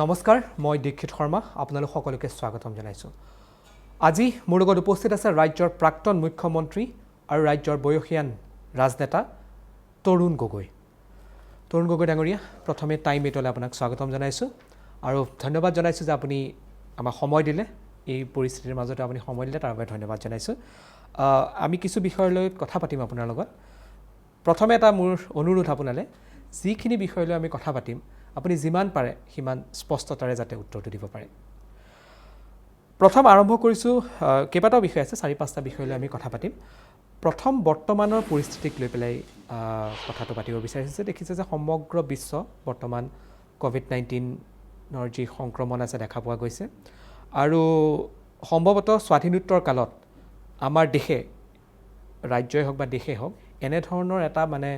নমস্কাৰ মই দীক্ষিত শৰ্মা আপোনালোক সকলোকে স্বাগতম জনাইছো আজি মোৰ লগত উপস্থিত আছে ৰাজ্যৰ প্ৰাক্তন মুখ্যমন্ত্ৰী আৰু ৰাজ্যৰ বয়সীয়ান ৰাজনেতা তৰুণ গগৈ ডাঙৰীয়া প্ৰথমে টাইম এটলে আপোনাক স্বাগতম জনাইছো আৰু ধন্যবাদ জনাইছো যে আপুনি আমাক সময় দিলে এই পৰিস্থিতিৰ মাজতে আপুনি সময় দিলে তাৰ বাবে ধন্যবাদ জনাইছো আমি কিছু বিষয় লৈ কথা পাতিম আপোনাৰ লগত প্ৰথমে এটা মোৰ অনুৰোধ আপোনালে যিখিনি বিষয় লৈ আমি কথা পাতিম আপুনি যিমান পাৰে সিমান স্পষ্টতাৰে যাতে উত্তৰটো দিব পাৰে প্ৰথম আৰম্ভ কৰিছো কেইবাটাও বিষয় আছে 4-5টা বিষয় লৈ আমি কথা পাতিম প্ৰথম বৰ্তমানৰ পৰিস্থিতিক লৈ পেলাই কথাটো পাতিব বিচাৰিছে দেখিছে যে সমগ্ৰ বিশ্ব বৰ্তমান কোভিড-19 নৰ যি সংক্ৰমণ আছে দেখা পোৱা গৈছে আৰু সম্ভৱতঃ স্বাধীনোত্তৰ কালত আমাৰ দেশে ৰাজ্যই হওক বা দেশে হওক এনে ধৰণৰ এটা মানে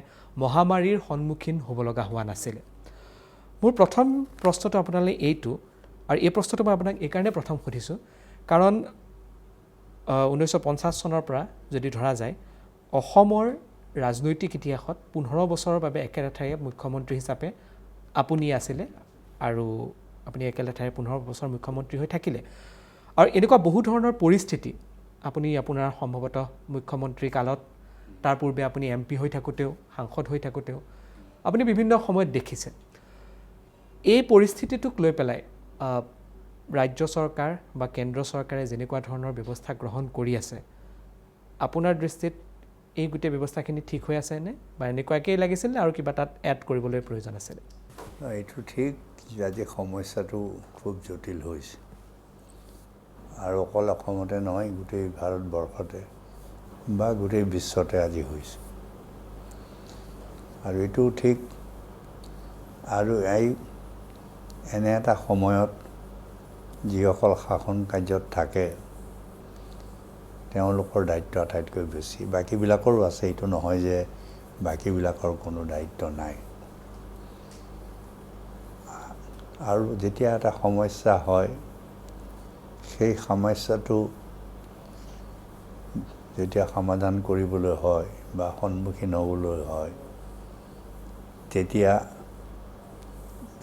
মহামাৰীৰ সন্মুখীন হ'ব লগা হোৱা নাছিল মোৰ প্ৰথম প্ৰশ্নটো আপোনালৈ এইটো আৰু এই প্ৰশ্নটো মই আপোনাক এই কাৰণে প্ৰথম সুধিছোঁ কাৰণ 1950 চনৰ পৰা যদি ধৰা যায় অসমৰ ৰাজনৈতিক ইতিহাসত 15 বছৰৰ বাবে একেলেঠাৰিয়ে মুখ্যমন্ত্ৰী হিচাপে আপুনি আছিলে আৰু আপুনি একেলেঠাৰিয়ে 15 বছৰ মুখ্যমন্ত্ৰী হৈ থাকিলে আৰু এনেকুৱা বহু ধৰণৰ পৰিস্থিতি আপুনি আপোনাৰ সম্ভৱতঃ মুখ্যমন্ত্ৰী কালত তাৰ পূৰ্বে আপুনি এমপি হৈ থাকোতেও সাংসদ হৈ থাকোতেও আপুনি বিভিন্ন সময়ত দেখিছে এই পৰিস্থিতিটোক লৈ পেলাই ৰাজ্য চৰকাৰ বা কেন্দ্ৰ চৰকাৰে যেনেকুৱা ধৰণৰ ব্যৱস্থা গ্ৰহণ কৰি আছে আপোনাৰ দৃষ্টিত এই গোটেই ব্যৱস্থাখিনি ঠিক হৈ আছে নে বা এনেকুৱাকেই লাগিছিল আৰু কিবা তাত এড কৰিবলৈ প্ৰয়োজন আছিল এইটো ঠিক যে সমস্যাটো খুব জটিল হৈছে আৰু অকল অসমতে নহয় গোটেই ভাৰতবৰ্ষতে বা গোটেই বিশ্বতে আজি হৈছে আৰু এইটো ঠিক আৰু এনে এটা সময়ত যিসকল শাসন কাৰ্যত থাকে তেওঁলোকৰ দায়িত্ব আটাইতকৈ বেছি বাকীবিলাকৰো আছে এইটো নহয় যে বাকীবিলাকৰ কোনো দায়িত্ব নাই আৰু যেতিয়া এটা সমস্যা হয় সেই সমস্যাটো যেতিয়া সমাধান কৰিবলৈ হয় বা সন্মুখীন হ'বলৈ হয় তেতিয়া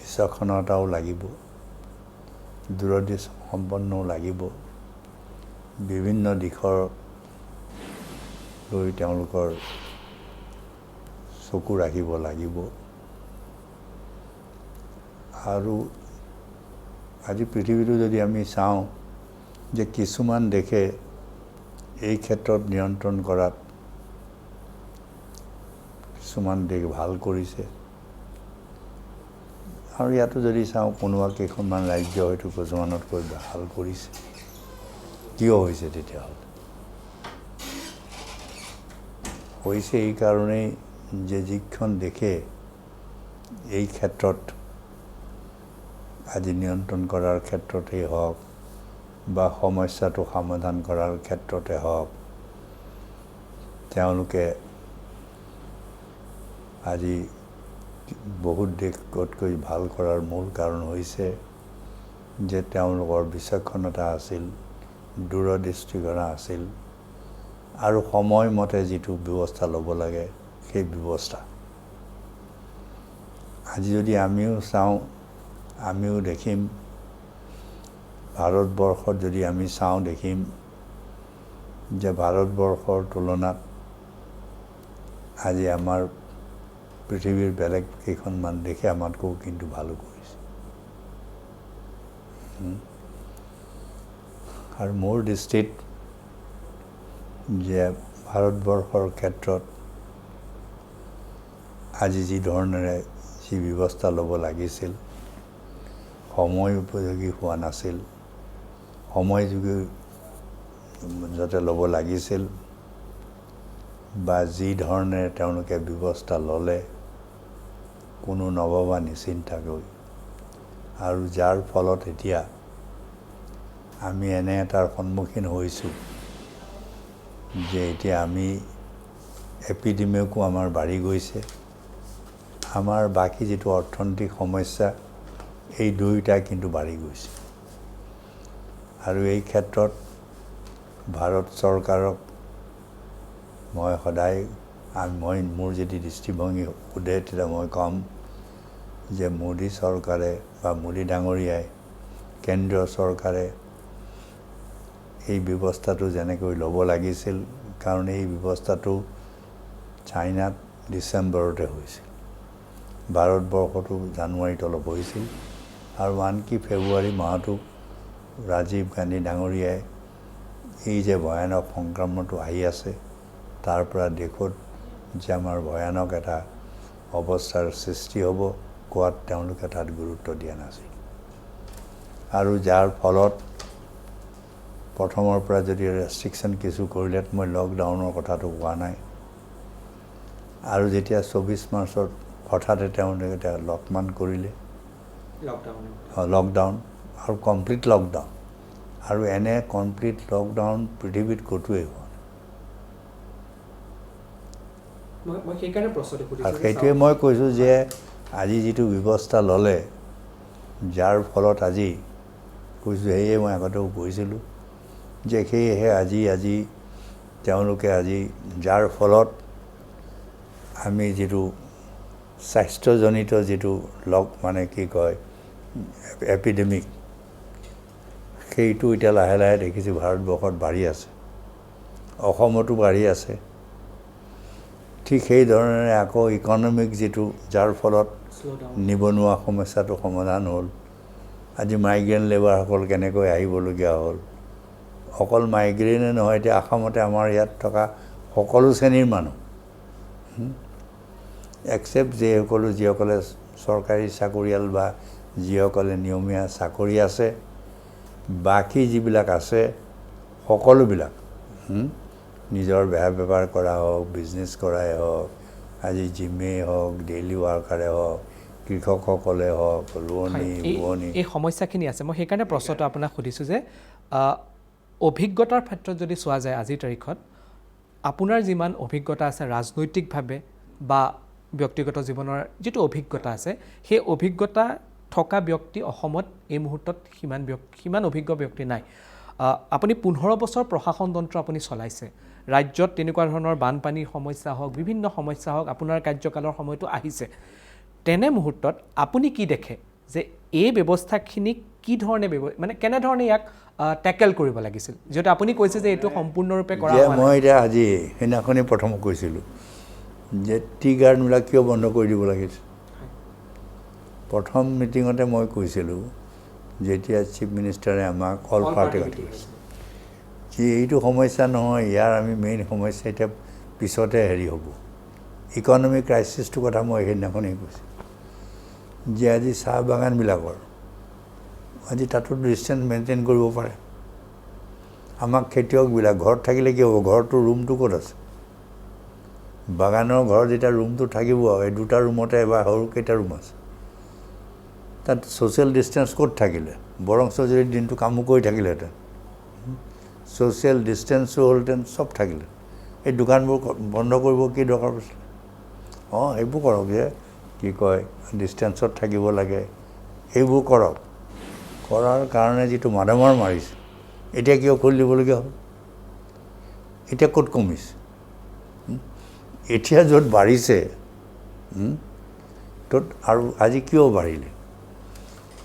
বিচক্ষণতাও লাগিব দূৰদৃষ্টি সম্পন্নও লাগিব বিভিন্ন দিশৰ লৈ তেওঁলোকৰ চকু ৰাখিব লাগিব আৰু আজি পৃথিৱীটো যদি আমি চাওঁ যে কিছুমান দেশে এই ক্ষেত্ৰত নিয়ন্ত্ৰণ কৰাত কিছুমান দেশ ভাল কৰিছে আৰু ইয়াতো যদি চাওঁ কোনোবা কেইখনমান ৰাজ্য হয়তো কিছুমানতকৈ ভাল কৰিছে কিয় হৈছে তেতিয়াহ'লে হৈছে এই কাৰণেই যে যিখন দেশে এই ক্ষেত্ৰত আজি নিয়ন্ত্ৰণ কৰাৰ ক্ষেত্ৰতেই হওক বা সমস্যাটো সমাধান কৰাৰ ক্ষেত্ৰতে হওক তেওঁলোকে আজি বহুত দেশতকৈ ভাল কৰাৰ মূল কাৰণ হৈছে যে তেওঁলোকৰ বিচক্ষণতা আছিল দূৰদৃষ্টিকোণ আছিল আৰু সময়মতে যিটো ব্যৱস্থা ল'ব লাগে সেই ব্যৱস্থা আজি যদি আমিও চাওঁ আমিও দেখিম ভাৰতবৰ্ষত যদি আমি চাওঁ দেখিম যে ভাৰতবৰ্ষৰ তুলনাত আজি আমাৰ পৃথিৱীৰ বেলেগ কেইখনমান দেশে আমাতকৈ কিন্তু ভালো কৰিছে আৰু মোৰ দৃষ্টিত যে ভাৰতবৰ্ষৰ ক্ষেত্ৰত আজি যি ধৰণেৰে যি ব্যৱস্থা ল'ব লাগিছিল সময় উপযোগী হোৱা নাছিল সময়যোগী যাতে ল'ব লাগিছিল বা যি ধৰণে তেওঁলোকে ব্যৱস্থা ল'লে কোনো নভবা নিচিন্তাকৈ আৰু যাৰ ফলত এতিয়া আমি এনে এটাৰ সন্মুখীন হৈছোঁ যে এতিয়া আমি এপিডেমিকো আমাৰ বাঢ়ি গৈছে আমাৰ বাকী যিটো অৰ্থনৈতিক সমস্যা এই দুয়োটা কিন্তু বাঢ়ি গৈছে আৰু এই ক্ষেত্ৰত ভাৰত চৰকাৰক মই সদায় মোৰ যদি দৃষ্টিভংগী সোধে তেতিয়া মই ক'ম যে মোদী চৰকাৰে বা মোদী ডাঙৰীয়াই কেন্দ্ৰীয় চৰকাৰে এই ব্যৱস্থাটো যেনেকৈ ল'ব লাগিছিল, কাৰণ এই ব্যৱস্থাটো চাইনাত ডিচেম্বৰতে হৈছিল, ভাৰতবৰ্ষতো জানুৱাৰীত অলপ হৈছিল, আৰু আনকি ফেব্ৰুৱাৰী মাহতো ৰাজীৱ গান্ধী ডাঙৰীয়াই এই যে ভয়ানক সংক্ৰমণটো আহি আছে তাৰ পৰা দেশত যে আমাৰ ভয়ানক এটা অৱস্থাৰ সৃষ্টি হ'ব কোৱাত তেওঁলোকে তাত গুৰুত্ব দিয়া নাছিল। আৰু যাৰ ফলত প্ৰথমৰ পৰা যদি ৰেষ্ট্ৰিকশ্যন কিছু কৰিলে, মই লকডাউনৰ কথাটো কোৱা নাই, আৰু যেতিয়া 24 মাৰ্চত হঠাতে তেওঁলোকে এটা লকডাউন কৰিলে, লকডাউন আৰু কমপ্লিট লকডাউন, আৰু এনে কমপ্লিট লকডাউন পৃথিৱীত ক'তোৱেই হোৱা নাই। সেইটোৱে মই কৈছোঁ যে আজি যিটো ব্যৱস্থা ল'লে, যাৰ ফলত আজি কৈছোঁ, সেয়ে মই আগতেও কৈছিলোঁ যে সেয়েহে আজি তেওঁলোকে আজি যাৰ ফলত আমি যিটো স্বাস্থ্যজনিত যিটো মানে কি কয় এপিডেমিক, সেইটো এতিয়া লাহে লাহে দেখিছোঁ ভাৰতবৰ্ষত বাঢ়ি আছে, অসমতো বাঢ়ি আছে। ঠিক সেইধৰণে আকৌ ইকনমিক যিটো, যাৰ ফলত নিবনুৱা সমস্যাটো সমাধান হ'ল। আজি মাইগ্ৰেণ্ট লেবাৰসকল কেনেকৈ আহিবলগীয়া হ'ল, অকল মাইগ্ৰেণে নহয়, এতিয়া অসমতে আমাৰ ইয়াত থকা সকলো শ্ৰেণীৰ মানুহ, এক্সেপ্ট যিসকলে চৰকাৰী চাকৰিয়াল বা যিসকলে নিয়মীয়া চাকৰি আছে, বাকী যিবিলাক আছে সকলোবিলাক নিজৰ বেপাৰ কৰা হওক, বিজনেছ কৰাই হওক, আজি জিমেই হওক, ডেইলি ৱাৰ্কাৰে হওক, কৃষকসকলে হওক, ৰোৱনী এই সমস্যাখিনি আছে। মই সেইকাৰণে প্ৰশ্নটো আপোনাক সুধিছোঁ যে অভিজ্ঞতাৰ ক্ষেত্ৰত যদি চোৱা যায় আজিৰ তাৰিখত আপোনাৰ যিমান অভিজ্ঞতা আছে ৰাজনৈতিকভাৱে বা ব্যক্তিগত জীৱনৰ যিটো অভিজ্ঞতা আছে, সেই অভিজ্ঞতা থকা ব্যক্তি অসমত এই মুহূৰ্তত সিমান অভিজ্ঞ ব্যক্তি নাই। আপুনি 15 বছৰ প্ৰশাসন তন্ত্ৰ আপুনি চলাইছে, ৰাজ্যত তেনেকুৱা ধৰণৰ বানপানীৰ সমস্যা হওক, বিভিন্ন সমস্যা হওক, আপোনাৰ কাৰ্যকালৰ সময়তো আহিছে। তেনে মুহূৰ্তত আপুনি কি দেখে যে এই ব্যৱস্থাখিনিক কি ধৰণে মানে কেনেধৰণে ইয়াক টেকেল কৰিব লাগিছিল, যিহেতু আপুনি কৈছে যে এইটো সম্পূৰ্ণৰূপে কৰা হোৱা নাই। মই এতিয়া আজি সেইদিনাখনেই প্ৰথম কৈছিলোঁ যে টি গাৰ্ডবিলাক কিয় বন্ধ কৰি দিব লাগিছিল। প্ৰথম মিটিঙতে মই কৈছিলোঁ, যেতিয়া চিফ মিনিষ্টাৰে আমাক অল পাৰ্টি কৈছে যে এইটো সমস্যা নহয়, ইয়াৰ আমি মেইন সমস্যা এতিয়া পিছতে হ'ব, ইকনমিক ক্ৰাইচিছটোৰ কথা মই সেইদিনাখনেই কৈছোঁ। যে আজি চাহ বাগানবিলাকৰ আজি তাতো ডিষ্টেঞ্চ মেইনটেইন কৰিব পাৰে। আমাক খেতিয়কবিলাক ঘৰত থাকিলে কি হ'ব, ঘৰটো ৰুমটো ক'ত আছে, বাগানৰ ঘৰত যেতিয়া ৰুমটো থাকিব, এই দুটা ৰুমতে বা সৰু কেইটা ৰুম আছে, তাত ছ'চিয়েল ডিষ্টেঞ্চ ক'ত থাকিলে, বৰঞ্চ যদি দিনটো কামো কৰি থাকিলেহেঁতেন, ছ'চিয়েল ডিষ্টেঞ্চো হ'লহেঁতেন, চব থাকিলে। এই দোকানবোৰ বন্ধ কৰিব কি দৰকাৰ পৰিছিলে? সেইবোৰ কৰক, যে কি কয় ডিষ্টেঞ্চত থাকিব লাগে, এইবোৰ কৰক। কৰাৰ কাৰণে যিটো মাধমাৰ মাৰিছে, এতিয়া কিয় খুলি দিবলগীয়া হ'ল? এতিয়া ক'ত কমিছে? এতিয়া য'ত বাঢ়িছে ত'ত আৰু আজি কিয় বাঢ়িলে?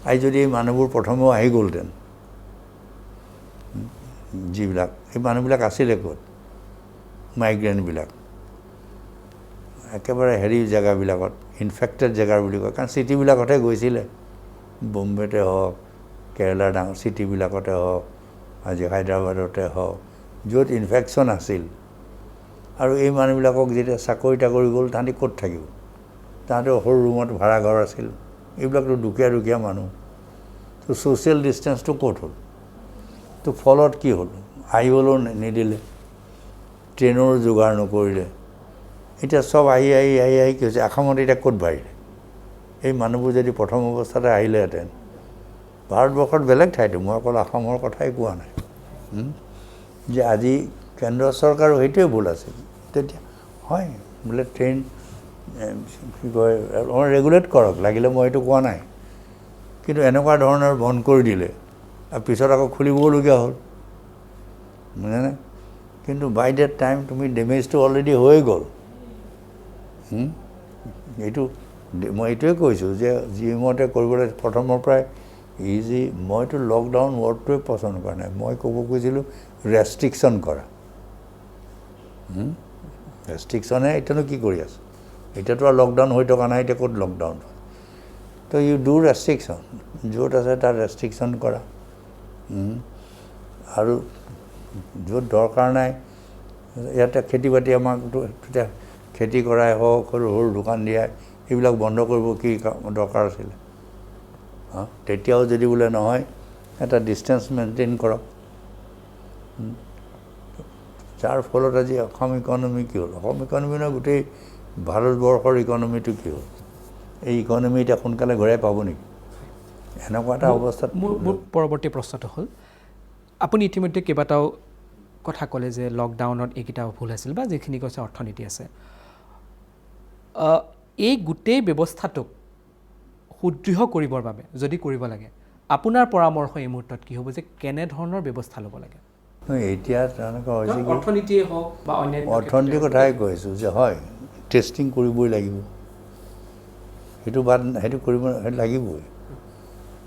আজি যদি এই মানুহবোৰ প্ৰথমেও আহি গ'লহেঁতেন, যিবিলাক এই মানুহবিলাক আছিলে ক'ত, মাইগ্ৰেণ্টবিলাক একেবাৰে জেগাবিলাকত, ইনফেক্টেড জেগা বুলি কয়, কাৰণ চিটিবিলাকতহে গৈছিলে, বম্বেতে হওক, কেৰেলাৰ ডাঙৰ চিটিবিলাকতে হওক, আজি হায়দৰাবাদতে হওক, য'ত ইনফেকশ্যন আছিল। আৰু এই মানুহবিলাকক যেতিয়া চাকৰি তাকৰি গ'ল, তাহাঁতি ক'ত থাকিব? তাহাঁতে সৰু ৰুমত ভাড়া ঘৰ আছিল, এইবিলাকতো দুখীয়া মানুহ। তো ছ'চিয়েল ডিষ্টেঞ্চটো ক'ত হ'ল? তো ফলত কি হ'ল? আহিবলৈও নিদিলে, ট্ৰেইনৰ যোগাৰ নকৰিলে, এতিয়া চব আহি কি হৈছে, অসমত এতিয়া ক'ত বাঢ়িলে? এই মানুহবোৰ যদি প্ৰথম অৱস্থাতে আহিলেহেঁতেন, ভাৰতবৰ্ষত বেলেগ ঠাইতো, মই অকল অসমৰ কথাই কোৱা নাই, যে আজি কেন্দ্ৰ চৰকাৰো সেইটোৱে ভুল আছিল। তেতিয়া হয় বোলে ট্ৰেইন কি কয় ৰেগুলেট কৰক, লাগিলে মই এইটো কোৱা নাই, কিন্তু এনেকুৱা ধৰণৰ বন্ধ কৰি দিলে, আৰু পিছত আকৌ খুলিবলগীয়া হ'ল, বুজিছেনে? কিন্তু বাই ডেট টাইম তুমি ডেমেজটো অলৰেডি হৈ গ'ল। এইটো মই এইটোৱে কৈছোঁ যে যিমতে কৰিবলৈ প্ৰথমৰ পৰাই ইজি মইতো লকডাউন ৱৰ্ডটোৱে পচন্দ কৰা নাই মই ক'ব খুজিছিলোঁ ৰেষ্ট্ৰিকশ্যন কৰা ৰেষ্ট্ৰিকশ্যনে এতিয়ানো কি কৰি আছে এতিয়াতো আৰু লকডাউন হৈ থকা নাই এতিয়া ক'ত লকডাউন তো ইউ ডু ৰেষ্ট্ৰিকশ্যন য'ত আছে তাৰ ৰেষ্ট্ৰিকশ্যন কৰা আৰু য'ত দৰকাৰ নাই ইয়াতে খেতি বাতি আমাক তেতিয়া খেতি কৰাই হওক সৰু সৰু দোকান দিয়াই এইবিলাক বন্ধ কৰিব কি দৰকাৰ আছিলে তেতিয়াও যদি বোলে নহয় এটা ডিষ্টেঞ্চ মেইনটেইন কৰক যাৰ ফলত আজি অসম ইকনমি কি হ'ল অসম ইকনমি নহয় গোটেই ভাৰতবৰ্ষৰ ইকনমিটো কি হ'ল এই ইকনমি এতিয়া সোনকালে ঘূৰাই পাব নেকি এনেকুৱা এটা অৱস্থাত মোৰ পৰৱৰ্তী প্ৰশ্নটো হ'ল আপুনি ইতিমধ্যে কেইবাটাও কথা ক'লে যে লকডাউনত এইকেইটা ভুল আছিল বা যিখিনি কৈছে অৰ্থনীতি আছে এই গোটেই ব্যৱস্থাটোক সুদৃঢ় কৰিবৰ বাবে যদি কৰিব লাগে আপোনাৰ পৰামৰ্শ এই মুহূৰ্তত কি হ'ব যে কেনেধৰণৰ ব্যৱস্থা ল'ব লাগে এতিয়া তেনেকুৱা হৈছে কি অৰ্থনীতিয়ে হওক বা অন্যান্য অৰ্থনীতিৰ কথাই কৈছোঁ যে হয় টেষ্টিং কৰিবই লাগিব সেইটো কৰিব সেইটো লাগিবই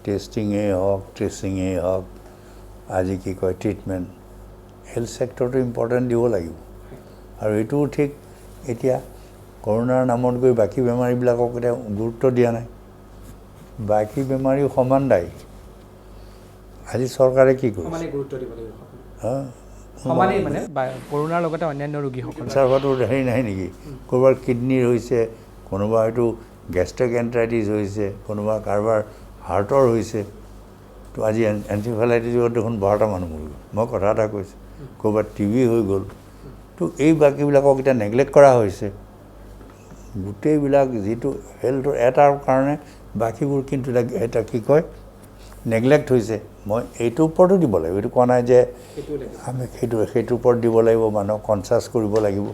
টেষ্টিঙেই হওক ট্ৰেচিঙেই হওক আজি কি কয় ট্ৰিটমেণ্ট হেল্থ ছেক্টৰটো ইম্পৰ্টেণ্ট দিব লাগিব আৰু এইটোও ঠিক এতিয়া কৰোণাৰ নামত গৈ বাকী বেমাৰীবিলাকক এতিয়া গুৰুত্ব দিয়া নাই বাকী বেমাৰীও সমান দায়ী আজি চৰকাৰে কি কৰিছে সমানে গুৰুত্ব দিব লাগিব সমানেই মানে কৰোণাৰ লগতে অন্যান্য ৰোগীসকল চাৰ্ভাৰটো হেৰি নাহে নেকি ক'ৰবাৰ কিডনীৰ হৈছে কোনোবা হয়তো গেষ্ট্ৰিক এণ্টাৰাইটিছ হৈছে কোনোবা কাৰোবাৰ হাৰ্টৰ হৈছে তো আজি এনচিফেলাইটিছত দেখোন 12টা মানুহ মৰিব মই কথা এটা কৈছোঁ ক'ৰবাত টিবি হৈ গ'ল তো এই বাকীবিলাকক এতিয়া নেগলেক্ট কৰা হৈছে গোটেইবিলাক যিটো হেল্থৰ এটাৰ কাৰণে বাকীবোৰ কিন্তু এটা কি কয় নেগলেক্ট হৈছে মই এইটোৰ ওপৰতো দিব লাগিব এইটো কোৱা নাই যে আমি সেইটোৰ ওপৰত দিব লাগিব মানুহক কনচাছ কৰিব লাগিব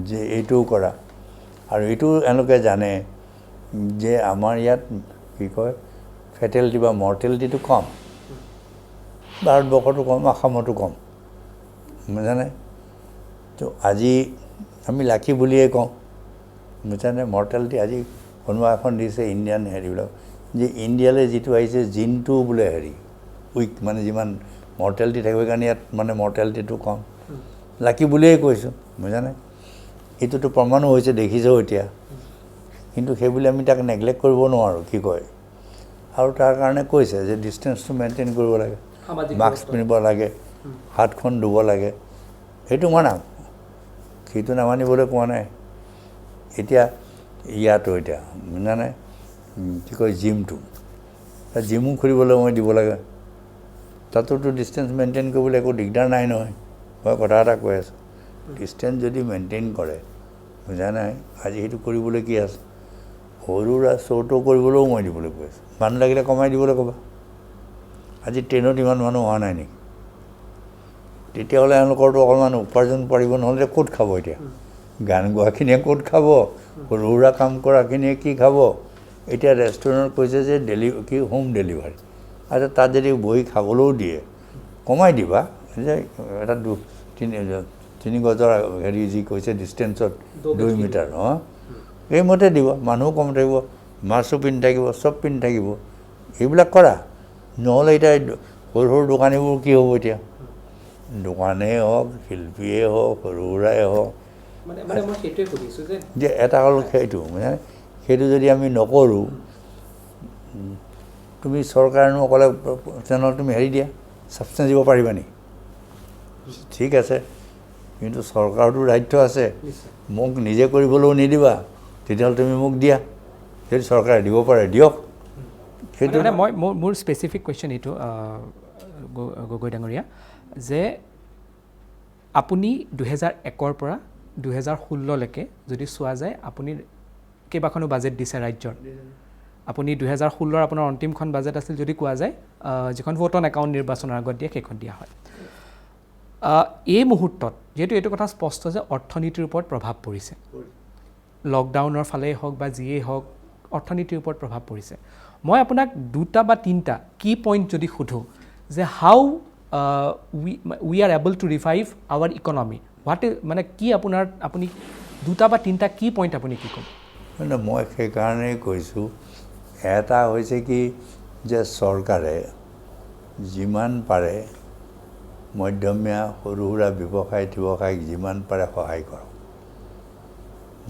যে এইটোও কৰা আৰু এইটো এওঁলোকে জানে যে আমাৰ ইয়াত কি কয় ফেটেলিটি বা মৰ্টেলিটিটো কম ভাৰতবৰ্ষতো কম অসমতো কম বুজানে তো আজি আমি লাকি বুলিয়ে কওঁ বুজানে মৰ্টেলিটি আজি কোনোবা এখন দিছে ইণ্ডিয়ান হেৰিবিলাক যে ইণ্ডিয়ালৈ যিটো আহিছে জিনটো বোলে হেৰি উইক মানে যিমান মৰ্টেলিটি থাকিব কাৰণে ইয়াত মানে মৰ্টেলিটিটো কম লাকি বুলিয়েই কৈছোঁ বুজানে এইটোতো প্ৰমাণো হৈছে দেখিছোঁ এতিয়া কিন্তু সেইবুলি আমি তাক নেগলেক্ট কৰিব নোৱাৰোঁ কি কয় আৰু তাৰ কাৰণে কৈছে যে ডিষ্টেঞ্চটো মেইনটেইন কৰিব লাগে মাস্ক পিন্ধিব লাগে হাতখন ধুব লাগে সেইটো মানাম সেইটো নামানিবলৈ কোৱা নাই এতিয়া ইয়াতো এতিয়া বুজানে কি কয় জিমটো জিমো খুলিবলৈ মই দিব লাগে তাতোতো ডিষ্টেঞ্চ মেইনটেইন কৰিবলৈ একো দিগদাৰ নাই নহয় মই কথা এটা কৈ আছোঁ ডিষ্টেঞ্চ যদি মেইনটেইন কৰে বুজা নাই আজি সেইটো কৰিবলৈ কি আছে সৰু শ্ব'টো কৰিবলৈও মই দিবলৈ কৈ আছোঁ মানুহ লাগিলে কমাই দিবলৈ ক'বা আজি ট্ৰেইনত ইমান মানুহ অহা নাই নেকি তেতিয়াহ'লে এওঁলোকৰতো অকণমান উপাৰ্জন পাৰিব নহ'লে ক'ত খাব এতিয়া গান গোৱাখিনিয়ে ক'ত খাব সৰু সুৰা কাম কৰাখিনিয়ে কি খাব এতিয়া ৰেষ্টুৰেণ্টত কৈছে যে হোম ডেলিভাৰী আচ্ছা তাত যদি বহি খাবলৈও দিয়ে কমাই দিবা যে এটা 3 গজৰ হেৰি যি কৈছে ডিষ্টেঞ্চত 2 মিটাৰ এইমতে দিব মানুহো কম থাকিব মাছো পিন্ধি থাকিব চব পিন্ধি থাকিব এইবিলাক কৰা নহ'লে এতিয়া সৰু সৰু দোকানীবোৰ কি হ'ব এতিয়া দোকানেই হওক শিল্পীয়ে হওক সৰু সুৰাই হওক যে এটা হ'ল সেইটো মানে সেইটো যদি আমি নকৰোঁ তুমি চৰকাৰেনো অকলে তেনেহ'লে তুমি হেৰি দিয়া ছাবষ্টেঞ্চ দিব পাৰিবা নেকি ঠিক আছে কিন্তু চৰকাৰতো দায়িত্ব আছে মোক নিজে কৰিবলৈও নিদিবা তেতিয়াহ'লে তুমি মোক দিয়া যদি চৰকাৰে দিব পাৰে দিয়ক সেইটো মানে মই মোৰ স্পেচিফিক কুৱেশ্যন এইটো গগৈ ডাঙৰীয়া যে আপুনি 2001ৰ পৰা 2016লৈকে যদি চোৱা যায় আপুনি কেইবাখনো বাজেট দিছে ৰাজ্যৰ আপুনি 2016ৰ আপোনাৰ অন্তিমখন বাজেট আছিল যদি কোৱা যায় যিখন ভোট অন একাউণ্ট নিৰ্বাচনৰ আগত দিয়ে সেইখন দিয়া হয় এই মুহূৰ্তত যিহেতু এইটো কথা স্পষ্ট যে অৰ্থনীতিৰ ওপৰত প্ৰভাৱ পৰিছে লকডাউনৰ ফালেই হওক বা যিয়েই হওক অৰ্থনীতিৰ ওপৰত প্ৰভাৱ পৰিছে মই আপোনাক 2টা বা 3টা কি পইণ্ট যদি সোধোঁ যে how we are able to revive our economy what মানে কি আপুনি 2টা বা 3টা কি পইণ্ট আপুনি কি ক'ব মানে মই সেইকাৰণেই কৈছোঁ এটা হৈছে কি যে চৰকাৰে যিমান পাৰে মধ্যমীয়া সৰু সুৰা ব্যৱসায়িক যিমান পাৰে সহায় কৰক,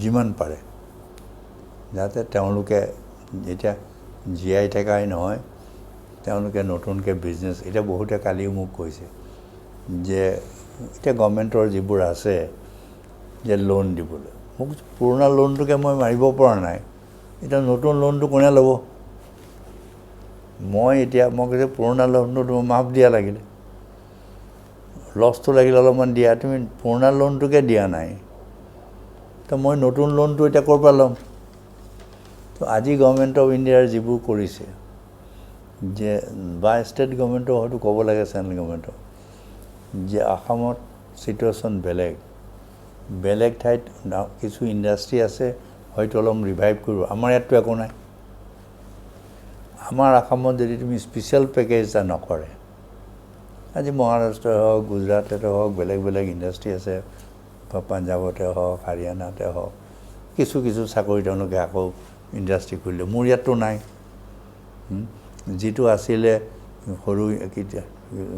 যিমান পাৰে, যাতে তেওঁলোকে এতিয়া জীয়াই থকাই নহয়, তেওঁলোকে নতুনকৈ বিজনেছ, এতিয়া বহুতে কালিও মোক কৈছে যে এতিয়া গভৰ্ণমেণ্টৰ যিবোৰ আছে যে লোন দিবলৈ, মোক পুৰণা লোনটোকে মই মাৰিব পৰা নাই, এতিয়া নতুন লোনটো কোনে ল'ব? মই কৈছোঁ পুৰণা লোনটো তুমি মাফ দিয়া লাগিলে, লছটো লাগিলে অলপমান দিয়া, তুমি পুৰণা লোনটোকে দিয়া নাই, তো মই নতুন লোনটো এতিয়া ক'ৰ পৰা ল'ম? তো আজি গভৰ্ণমেণ্ট অফ ইণ্ডিয়াৰ যিবোৰ কৰিছে যে বা ষ্টেট গভৰ্ণমেণ্টৰ হয়তো ক'ব লাগে চেণ্ট্ৰেল গভৰ্ণমেণ্টক যে অসমত চিটুৱেশ্যন বেলেগ ঠাইত কিছু ইণ্ডাষ্ট্ৰী আছে হয়তো অলপ ৰিভাইভ কৰিব, আমাৰ ইয়াততো একো নাই। আমাৰ অসমত যদি তুমি স্পেচিয়েল পেকেজ এটা নকৰে, আজি মহাৰাষ্ট্ৰই হওক, গুজৰাটতে হওক, বেলেগ ইণ্ডাষ্ট্ৰী আছে, পাঞ্জাৱতে হওক, হাৰিয়ানাতে হওক, কিছু চাকৰি তেওঁলোকে আকৌ ইণ্ডাষ্ট্ৰী খুলিলে, মোৰ ইয়াততো নাই। যিটো আছিলে সৰু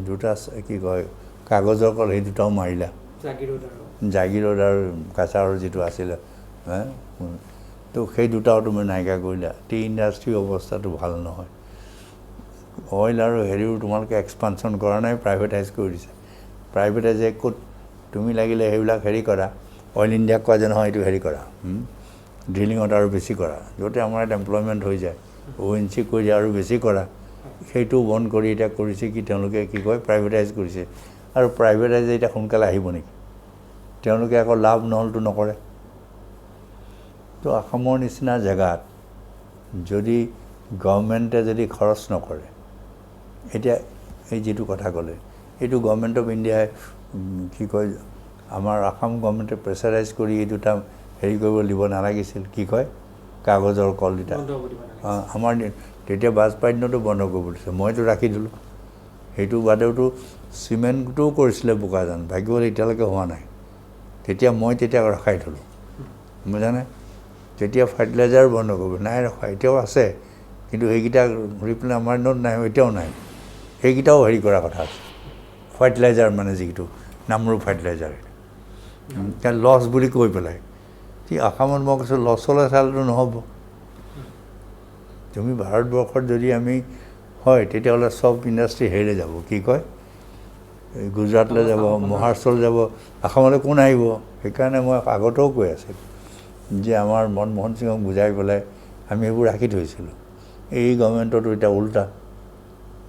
দুটা কি কয় কাগজৰ কল, সেই দুটাও মাৰিলা, জাগিৰোড আৰু কাছাৰৰ যিটো আছিলে, তো সেই দুটাও তুমি নাইকিয়া কৰিলা। টি ইণ্ডাষ্ট্ৰীৰ অৱস্থাটো ভাল নহয়, অইল আৰু হেৰিও তোমালোকে এক্সপানশ্যন কৰা নাই, প্ৰাইভেটাইজ কৰি দিছে। প্ৰাইভেটাইজে ক'ত তুমি লাগিলে সেইবিলাক হেৰি কৰা, অইল ইণ্ডিয়াক কোৱা যে নহয় এইটো হেৰি কৰা, ড্ৰিলিঙত আৰু বেছি কৰা, য'তে আমাৰ ইয়াত এমপ্লয়মেণ্ট হৈ যায়, ONGC কৰি আৰু বেছি কৰা, সেইটো বন্ধ কৰি এতিয়া কৰিছে কি তেওঁলোকে কি কয় প্ৰাইভেটাইজ কৰিছে। আৰু প্ৰাইভেটাইজে এতিয়া সোনকালে আহিব নেকি? তেওঁলোকে আকৌ লাভ নহ'লতো নকৰে। তো অসমৰ নিচিনা জেগাত যদি গভৰ্ণমেণ্টে যদি খৰচ নকৰে, এতিয়া এই যিটো কথা ক'লে, এইটো গভৰ্ণমেণ্ট অফ ইণ্ডিয়াই কি কয় আমাৰ অসম গভৰ্ণমেণ্টে প্ৰেছাৰাইজ কৰি এই দুটা হেৰি কৰিব দিব নালাগিছিল, কি কয় কাগজৰ কল দুটা। আমাৰ তেতিয়া বাজপেয়ীৰ দিনতো বন্ধ কৰিব দিছে, মইতো ৰাখি দিলোঁ। সেইটো বাদেওতো চিমেণ্টটোও কৰিছিলে বোকাজান, ভাগ্য হ'ল এতিয়ালৈকে হোৱা নাই। তেতিয়া ৰখাই থ'লোঁ, বুজানে? তেতিয়া ফাৰ্টিলাইজাৰ বন্ধ কৰিব, নাই ৰখা, এতিয়াও আছে, কিন্তু সেইকেইটা ঘূৰি পেলাই আমাৰ দিনত নাই, এতিয়াও নাই। সেইকেইটাও হেৰি কৰা কথা আছে, ফাৰ্টিলাইজাৰ মানে যিটো নামৰূপ ফাৰ্টিলাইজাৰ, এতিয়া লছ বুলি কৈ পেলাই। অসমত মই কৈছোঁ লছলৈ চালেতো নহ'ব। তুমি ভাৰতবৰ্ষত যদি আমি হয় তেতিয়াহ'লে চব ইণ্ডাষ্ট্ৰী হেৰিলৈ যাব, কি কয় গুজৰাটলৈ যাব, মহাৰাষ্ট্ৰলৈ যাব, অসমলৈ কোন আহিব? সেইকাৰণে মই আগতেও কৈ আছিলোঁ যে আমাৰ মনমোহন সিঙক বুজাই পেলাই আমি সেইবোৰ ৰাখি থৈছিলোঁ। এই গভৰ্ণমেণ্টতো এতিয়া উল্টা,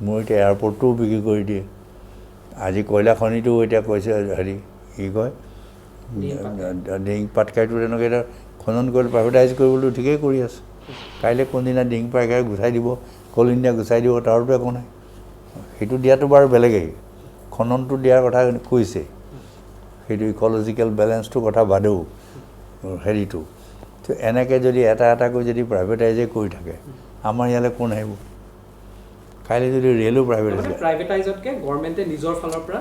মোৰ এতিয়া এয়াৰপৰ্টটোও বিক্ৰী কৰি দিয়ে। আজি কয়লা খনিটোও এতিয়া কৈছে হেৰি কি কয় ডিং পাটকাইটো তেনেকৈ এতিয়া খনন কৰি প্ৰাইভেটাইজ কৰিবলৈ ঠিকেই কৰি আছে। কাইলৈ কোনদিনা ডিং পাটকাই গুচাই দিব, কল ইণ্ডিয়া গুচাই দিব, তাৰতো একো নাই। সেইটো দিয়াটো বাৰু বেলেগেই, খননটো দিয়াৰ কথা কৈছে, সেইটো ইক'লজিকেল বেলেঞ্চটোৰ কথা বাদেও হেৰিটো। তো এনেকৈ যদি এটাকৈ যদি প্ৰাইভেটাইজে কৰি থাকে, আমাৰ ইয়ালৈ কোন আহিব? কাইলৈ যদি ৰেলো প্ৰাইভেটাইজতকৈ গভৰ্ণমেণ্টে নিজৰ ফালৰ পৰা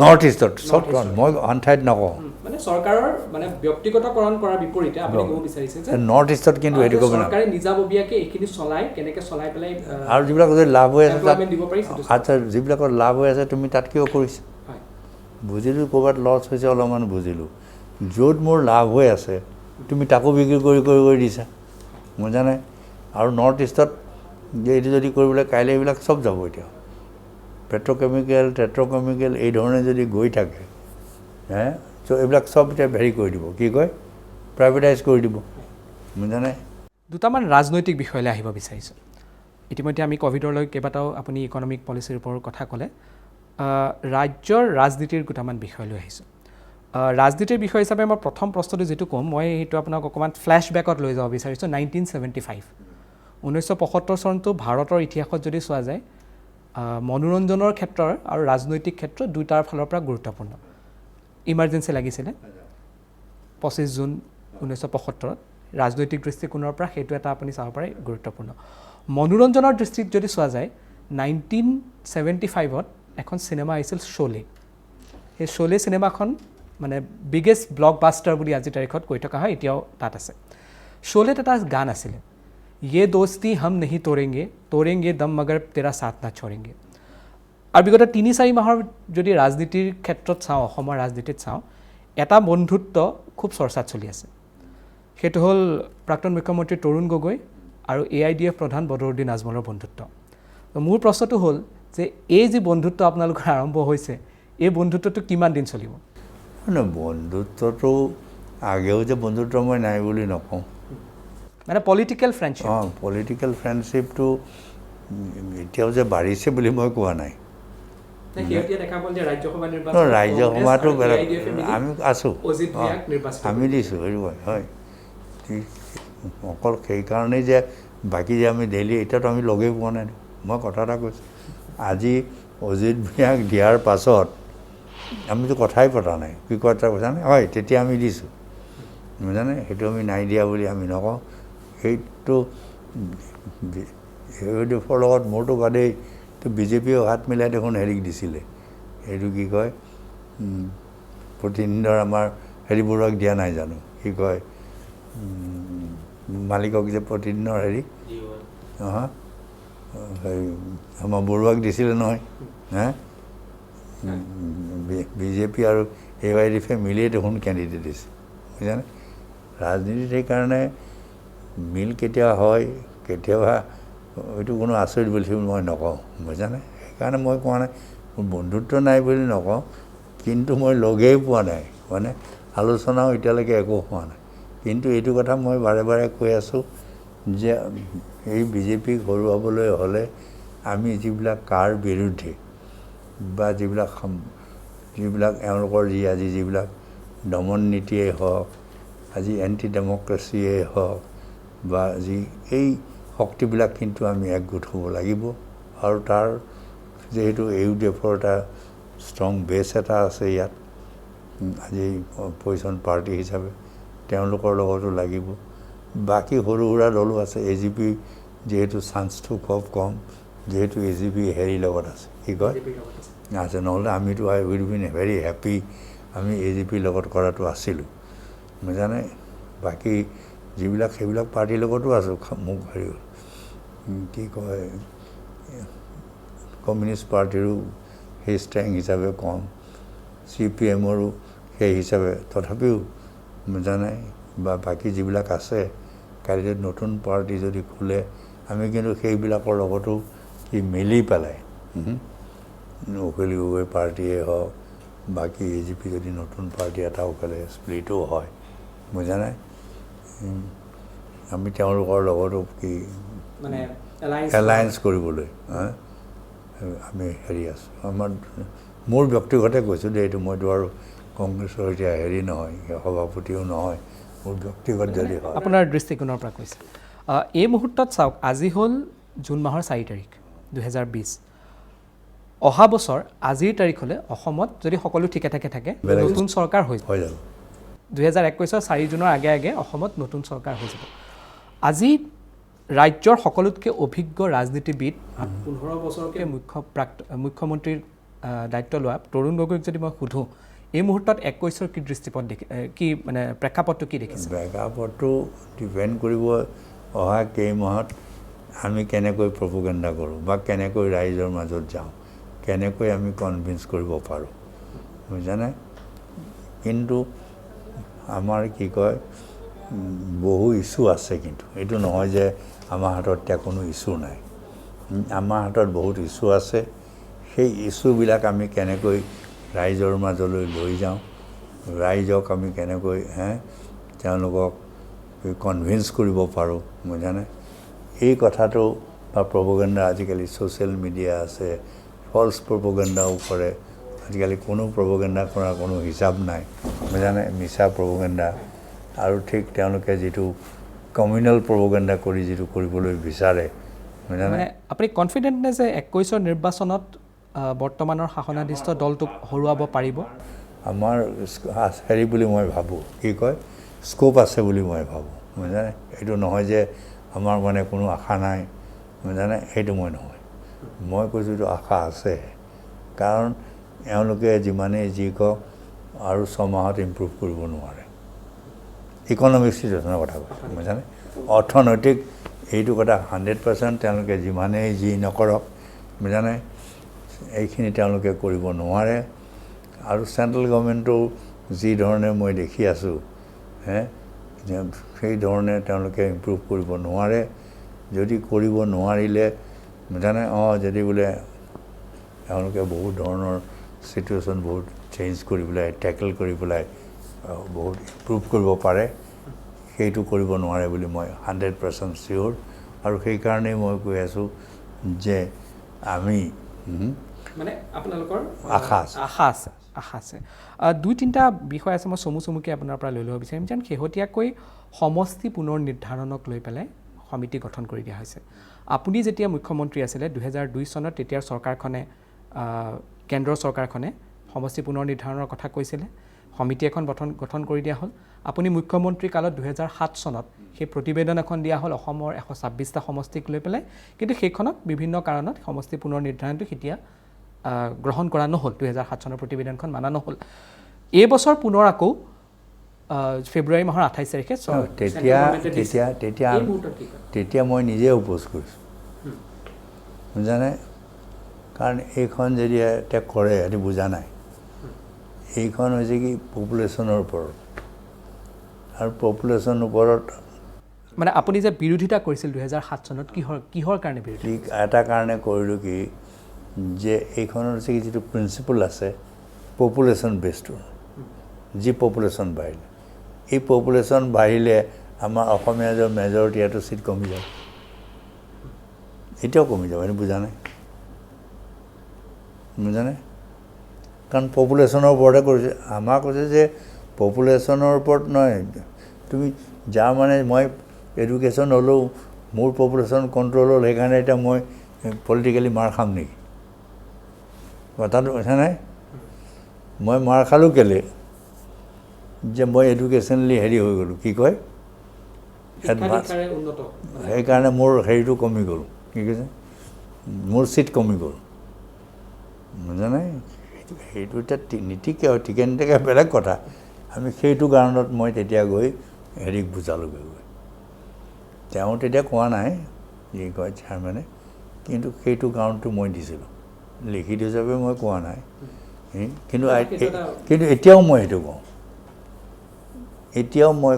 নৰ্থ ইষ্টত চব, মই আন ঠাইত নকওঁ, মানে চৰকাৰৰ মানে ব্যক্তিগতকৰণ কৰাৰ বিপৰীতে আপুনি ক'ব বিচাৰিছে যে নৰ্থ ইষ্টত কিন্তু সেইটো ক'ব নালাগে, চৰকাৰে নিজাববীয়াকৈ এইখিনি কেনেকৈ চলাই পেলাই আৰু যিবিলাক যদি লাভ হৈ আছে তাত, দিব পাৰি। আচ্ছা যিবিলাকৰ লাভ হৈ আছে তুমি তাত কিয় কৰিছা? বুজিলোঁ ক'ৰবাত লছ হৈছে অলপমান বুজিলোঁ, য'ত মোৰ লাভ হৈ আছে তুমি তাকো বিক্ৰী কৰি দিছা, বুজানে? আৰু নৰ্থ ইষ্টত যে এইটো যদি কৰিবলৈ কাইলৈ এইবিলাক চব যাব। এতিয়া টেট্ৰকেমিকেল এই ধৰণে যদি গৈ থাকে, ত' এইবিলাক চব এতিয়া হেৰি কৰি দিব, কি কয় প্ৰাইভেটাইজ কৰি দিব, বুজানে? দুটামান ৰাজনৈতিক বিষয়লৈ আহিব বিচাৰিছোঁ। ইতিমধ্যে আমি ক'ভিডলৈ কেইবাটাও আপুনি ইকনমিক পলিচিৰ ওপৰত কথা ক'লে, ৰাজ্যৰ ৰাজনীতিৰ দুটামান বিষয় লৈ আহিছোঁ। ৰাজনীতিৰ বিষয় হিচাপে মই প্ৰথম প্ৰশ্নটো যিটো ক'ম, মই সেইটো আপোনাক অকণমান ফ্লেশ্ববেকত লৈ যাব বিচাৰিছোঁ। 1975 1975 চনটো ভাৰতৰ ইতিহাসত যদি চোৱা যায়, মনোৰঞ্জনৰ ক্ষেত্ৰৰ আৰু ৰাজনৈতিক ক্ষেত্ৰ দুটাৰ ফালৰ পৰা গুৰুত্বপূৰ্ণ। ইমাৰ্জেঞ্চি লাগিছিলে 25 জুন 1975, ৰাজনৈতিক দৃষ্টিকোণৰ পৰা সেইটো এটা আপুনি চাব পাৰে গুৰুত্বপূৰ্ণ। মনোৰঞ্জনৰ দৃষ্টিত যদি চোৱা যায়, 1975ত এখন চিনেমা আহিছিল শোলে। সেই শোলে চিনেমাখন মানে বিগেষ্ট ব্লকবাষ্টাৰ বুলি আজিৰ তাৰিখত কৈ থকা হয়, এতিয়াও তাত আছে। শোলেত এটা গান আছিলে ये दोस्ती हम नहीं तोड़ेंगे दम मगर तेरा साथ ना छोड़ेंगे আৰু বিগত ৩-৪ মাহৰ যদি ৰাজনীতিৰ ক্ষেত্ৰত চাওঁ অসমৰ ৰাজনীতিত চাওঁ এটা বন্ধুত্ব খুব চৰ্চাত চলি আছে সেইটো হ'ল প্ৰাক্তন মুখ্যমন্ত্ৰী তৰুণ গগৈ আৰু AIDF প্ৰধান বদৰুদ্দিন আজমলৰ বন্ধুত্ব মোৰ প্ৰশ্নটো হ'ল যে এই যে বন্ধুত্ব আপোনালোকৰ আৰম্ভ হৈছে এই বন্ধুত্বটো কিমান দিন চলিব মানে বন্ধুত্বটো আগেও যে বন্ধুত্ব মই নাই বুলি নকওঁ মানে পলিটিকেল ফ্ৰেণ্ডশ্বিপ পলিটিকেল ফ্ৰেণ্ডশ্বিপটো এতিয়াও যে বাঢ়িছে বুলি মই কোৱা নাই ৰাজ্যসভাটো আমি আছোঁ আমি দিছোঁ সেইটো হয় অকল সেইকাৰণেই যে বাকী যে আমি ডেইলি এতিয়াতো আমি লগেই পোৱা নাই মই কথা এটা কৈছোঁ আজি অজিত ভূঞাক দিয়াৰ পাছত আমিতো কথাই পতা নাই কি কথা কৈছা নাই হয় তেতিয়া আমি দিছোঁ বুজানে সেইটো আমি নাই দিয়া বুলি আমি নকওঁ সেইটো AIDFৰ লগত মোৰতো বাদেই তো বিজেপিয়েও হাত মিলাই দেখোন হেৰিক দিছিলে এইটো কি কয় প্ৰতিনিধিৰ আমাৰ হেৰি বৰুৱাক দিয়া নাই জানো কি কয় মালিকক যে প্ৰতিদিনৰ হেৰি হেৰি আমাৰ বৰুৱাক দিছিলে নহয় হে বিজেপি আৰু AIDFে মিলিয়ে দেখোন কেণ্ডিডেট দিছে বুজিছানে ৰাজনীতিত সেইকাৰণে মিল কেতিয়া হয় কেতিয়াবা এইটো কোনো আচৰিত বুলি মই নকওঁ বুজিছানে সেইকাৰণে মই কোৱা নাই মোৰ বন্ধুত্ব নাই বুলি নকওঁ কিন্তু মই লগেই পোৱা নাই মানে আলোচনাও এতিয়ালৈকে একো হোৱা নাই কিন্তু এইটো কথা মই বাৰে বাৰে কৈ আছোঁ যে এই বিজেপিক হৰুৱাবলৈ হ'লে আমি যিবিলাক কাৰ বিৰুদ্ধে বা যিবিলাক এওঁলোকৰ আজি যিবিলাক দমন নীতিয়েই হওক আজি এণ্টি ডেমক্ৰেচিয়েই হওক বা যি এই শক্তিবিলাক কিন্তু আমি একগোট হ'ব লাগিব আৰু তাৰ যিহেতু AIDFৰ এটা ষ্ট্ৰং বেছ এটা আছে ইয়াত আজি অপজিশ্যন পাৰ্টি হিচাপে তেওঁলোকৰ লগতো লাগিব বাকী সৰু সুৰা দলো আছে AGP যিহেতু চান্সটো খুব কম যিহেতু AGP হেৰিৰ লগত আছে কি কয় আছে নহ'লে আমিতো আই উইল বিন ভেৰি হেপী আমি AGPৰ লগত কৰাটো আছিলোঁ বুজানে বাকী যিবিলাক সেইবিলাক পাৰ্টিৰ লগতো আছোঁ মোক হেৰি কি কয় কমিউনিষ্ট পাৰ্টিৰো সেই ষ্ট্ৰেংথ হিচাপে কম CPMৰো সেই হিচাপে তথাপিও বুজানে বা বাকী যিবিলাক আছে কাইলৈ নতুন পাৰ্টি যদি খোলে আমি কিন্তু সেইবিলাকৰ লগতো কি মিলি পেলাই উকলি গগৈ পাৰ্টিয়ে হওক বাকী AGP যদি নতুন পাৰ্টি এটাও খোলে স্প্লিটো হয় বুজানে আমি তেওঁলোকৰ লগতো কি মানে এলায়েন্স কৰিবলৈ আমি হেৰি আছোঁ আমাৰ মোৰ ব্যক্তিগতে কৈছোঁ যে এইটো মইতো আৰু কংগ্ৰেছৰ এতিয়া হেৰি নহয় সভাপতিও নহয় মোৰ ব্যক্তিগত যদি হয় আপোনাৰ দৃষ্টিকোণৰ পৰা কৈছে এই মুহূৰ্তত চাওক আজি হ'ল জুন মাহৰ 4 তাৰিখ 2020 অহা বছৰ আজিৰ তাৰিখলৈ অসমত যদি সকলো ঠিকে থাকে নতুন চৰকাৰ হৈ যাব 2021 4 জুনৰ আগে অসমত নতুন চৰকাৰ হৈ যাব আজি ৰাজ্যৰ সকলোতকৈ অভিজ্ঞ ৰাজনীতিবিদ 15 বছৰকৈ মুখ্যমন্ত্ৰীৰ দায়িত্ব লোৱা তৰুণ গগৈক যদি মই সোধোঁ এই মুহূৰ্তত 21ৰ কি দৃষ্টিপথ কি মানে প্ৰেক্ষাপটটো কি দেখিছে প্ৰেক্ষাপটটো ডিপেণ্ড কৰিব অহা কেইমাহত আমি কেনেকৈ প্ৰপোগেণ্ডা কৰোঁ বা কেনেকৈ ৰাইজৰ মাজত যাওঁ কেনেকৈ আমি কনভিন্স কৰিব পাৰোঁ বুজিছানে কিন্তু আমাৰ কি কয় বহু ইছ্যু আছে কিন্তু এইটো নহয় যে আমাৰ হাতত এতিয়া কোনো ইছ্যু নাই আমাৰ হাতত বহুত ইছ্যু আছে সেই ইছ্যুবিলাক আমি কেনেকৈ ৰাইজৰ মাজলৈ লৈ যাওঁ ৰাইজক আমি কেনেকৈ তেওঁলোকক কনভিন্স কৰিব পাৰোঁ বুজানে এই কথাটো বা প্ৰপোগেণ্ডা আজিকালি ছ'চিয়েল মিডিয়া আছে ফলছ প্ৰপোগেণ্ডাও কৰে আজিকালি কোনো প্ৰপোগেণ্ডা কৰাৰ কোনো হিচাপ নাই বুজানে মিছা প্ৰপোগেণ্ডা আৰু ঠিক তেওঁলোকে যিটো কমিউনেল প্ৰপোগেণ্ডা কৰি যিটো কৰিবলৈ বিচাৰে মানে আপুনি কনফিডেণ্ট নে যে 21ৰ নিৰ্বাচনত বৰ্তমানৰ শাসনাধিষ্ঠ দলটোক হৰুৱাব পাৰিব আমাৰ হেৰি বুলি মই ভাবোঁ কি কয় স্কোপ আছে বুলি মই ভাবোঁ বুজানে এইটো নহয় যে আমাৰ মানে কোনো আশা নাই বুজানে সেইটো মই নহয় মই কৈছোঁ এইটো আশা আছে কাৰণ এওঁলোকে যিমানেই যি কওক আৰু 6 মাহত ইম্প্ৰুভ কৰিব নোৱাৰে ইকনমিক চিটুৱেশ্যনৰ কথা কৈছোঁ বুজিছানে অৰ্থনৈতিক এইটো কথা 100% তেওঁলোকে যিমানেই যি নকৰক বুজিছানে এইখিনি তেওঁলোকে কৰিব নোৱাৰে আৰু চেণ্ট্ৰেল গভৰ্ণমেণ্টো যি ধৰণে মই দেখি আছোঁ সেই ধৰণে তেওঁলোকে ইম্প্ৰুভ কৰিব নোৱাৰে যদি কৰিব নোৱাৰিলে বুজিছানে যদি বোলে তেওঁলোকে বহুত ধৰণৰ চিটুৱেশ্যন বহুত চেঞ্জ কৰি পেলাই টেকল কৰি পেলাই বহুত ইম্প্ৰুভ কৰিব পাৰে সেইটো কৰিব নোৱাৰে বুলি মই 100% চিয়'ৰ আৰু সেইকাৰণেই মই কৈ আছোঁ যে আমি মানে আপোনালোকৰ আশা আছে দুই তিনিটা বিষয় আছে মই চমুকৈ আপোনাৰ পৰা লৈ ল'ব বিচাৰিম যেন শেহতীয়াকৈ সমষ্টি পুনৰ নিৰ্ধাৰণক লৈ পেলাই সমিতি গঠন কৰি দিয়া হৈছে আপুনি যেতিয়া মুখ্যমন্ত্ৰী আছিলে 2002 চনত তেতিয়াৰ চৰকাৰখনে কেন্দ্ৰৰ চৰকাৰখনে সমষ্টি পুনৰ নিৰ্ধাৰণৰ কথা কৈছিলে সমিতি এখন গঠন কৰি দিয়া হ'ল আপুনি মুখ্যমন্ত্ৰী কালত 2007 চনত সেই প্ৰতিবেদন এখন দিয়া হ'ল অসমৰ 126টা সমষ্টিক লৈ পেলাই কিন্তু সেইখনত বিভিন্ন কাৰণত সমষ্টি পুনৰ নিৰ্ধাৰণটো এতিয়া গ্ৰহণ কৰা নহ'ল 2007 চনৰ প্ৰতিবেদনখন মানা নহ'ল এই বছৰ পুনৰ আকৌ ফেব্ৰুৱাৰী মাহৰ 28 তাৰিখে তেতিয়া মই নিজে উপোজ কৰিছোঁ বুজানে কাৰণ এইখন যদি এতিয়া কৰে সেইটো বুজা নাই এইখন হৈছে কি পপুলেশ্যনৰ ওপৰত আৰু পপুলেশ্যনৰ ওপৰত মানে আপুনি যে বিৰোধিতা কৰিছিল 2007 চনত কিহৰ কাৰণে বিৰোধী এটা কাৰণে কৰিলোঁ কি যে এইখনৰ হৈছে কি যিটো প্ৰিন্সিপল আছে পপুলেশ্যন বেছটো যি পপুলেশ্যন বাঢ়িলে এই পপুলেশ্যন বাঢ়িলে আমাৰ অসমীয়া যে মেজৰিটি এটো চিট কমি যাব এতিয়াও কমি যাব এইটো বুজা নাই বুজানে কাৰণ পপুলেশ্যনৰ ওপৰতে কৰিছে আমাক কৈছে যে পপুলেশ্যনৰ ওপৰত নহয় তুমি যাৰ মানে মই এডুকেশ্যন হ'লেও মোৰ পপুলেশ্যন কণ্ট্ৰল হ'ল সেইকাৰণে এতিয়া মই পলিটিকেলি মাৰ খাম নেকি কথাটো কৈছে নাই মই মাৰ খালোঁ কেলৈ যে মই এডুকেশ্যনেলি হেৰি হৈ গ'লোঁ কি কয় সেইকাৰণে মোৰ হেৰিটো কমি গ'ল কি কৈছে মোৰ চিট কমি গ'ল বুজানে সেইটো এতিয়া নীতিকে ঠিকে নীতিকে বেলেগ কথা আমি সেইটো কাৰণত মই তেতিয়া গৈ হেৰিক বুজালোগৈ গৈ তেওঁ তেতিয়া কোৱা নাই যি কয় চেয়াৰমেনে কিন্তু সেইটো কাৰণটো মই দিছিলোঁ লিখিত হিচাপে মই কোৱা নাই কিন্তু এতিয়াও মই সেইটো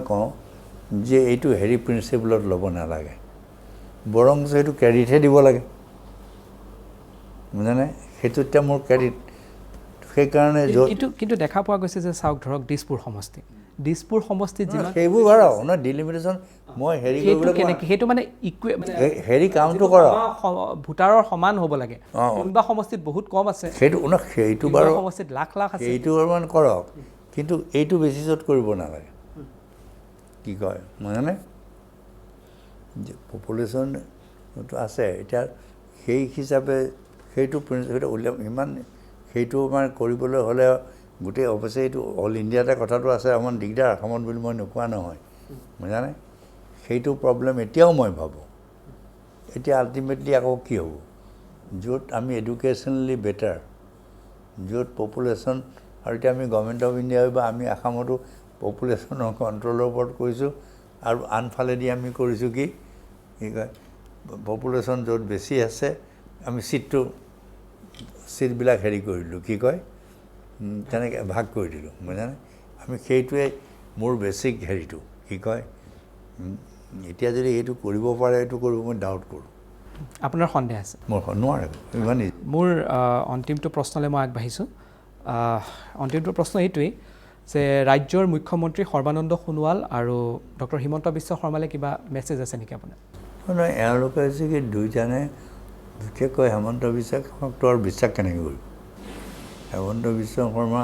কওঁ যে এইটো হেৰি প্ৰিন্সিপলত ল'ব নালাগে বৰং সেইটো ক্ৰেডিটহে দিব লাগে বুজানে সেইটো এতিয়া মোৰ ক্ৰেডিট সেইকাৰণে কিন্তু দেখা পোৱা গৈছে যে চাওক ধৰক দিছপুৰ সমষ্টিত যিমান সেইবোৰ বাৰু ন ডিলিমিটেশ্যন মই হেৰি কৰিবলৈ কেনেকৈ সেইটো মানে হেৰি কামটো কৰক ভোটাৰৰ সমান হ'ব লাগে কোনোবা সমষ্টিত বহুত কম আছে সেইটো বাৰু সমষ্টিত লাখ আছে সেইটো অলপমান কৰক কিন্তু এইটো বেচিছত কৰিব নালাগে কি কয় মানে যে পপুলেশ্যনটো আছে এতিয়া সেই হিচাপে সেইটো উলিয়াম ইমান সেইটো মানে কৰিবলৈ হ'লে গোটেই অৱশ্যে এইটো অল ইণ্ডিয়াতে কথাটো আছে অকণমান দিগদাৰ অসমত বুলি মই নোকোৱা নহয় বুজানে সেইটো প্ৰব্লেম এতিয়াও মই ভাবোঁ এতিয়া আল্টিমেটলি আকৌ কি হ'ব য'ত আমি এডুকেশ্যনেলি বেটাৰ য'ত পপুলেশ্যন আৰু এতিয়া আমি গভৰ্ণমেণ্ট অফ ইণ্ডিয়া বা আমি আসামতো পপুলেশ্যনৰ কণ্ট্ৰলৰ ওপৰত কৰিছোঁ আৰু আনফালেদি আমি কৰিছোঁ কি কয় পপুলেশ্যন য'ত বেছি আছে আমি চিটবিলাক হেৰি কৰিলোঁ কি কয় তেনেকৈ ভাগ কৰি দিলোঁ বুজানে আমি সেইটোৱে মোৰ বেছিক হেৰিটো কি কয় এতিয়া যদি সেইটো কৰিব পাৰে সেইটো কৰিব মই ডাউট কৰোঁ আপোনাৰ সন্দেহ আছে মোৰ নোৱাৰে ইমান মোৰ অন্তিমটো প্ৰশ্নলৈ মই আগবাঢ়িছোঁ অন্তিমটো প্ৰশ্ন এইটোৱেই যে ৰাজ্যৰ মুখ্যমন্ত্ৰী সৰ্বানন্দ সোণোৱাল আৰু ডক্টৰ হিমন্ত বিশ্ব শৰ্মালৈ কিবা মেছেজ আছে নেকি আপোনাৰ নহয় এওঁলোকে হৈছে কি দুইজনে বিশেষকৈ হেমন্ত বিশ্বাসকতো আৰু বিশ্বাস কেনেকৈ কৰিব হেমন্ত বিশ্ব শৰ্মা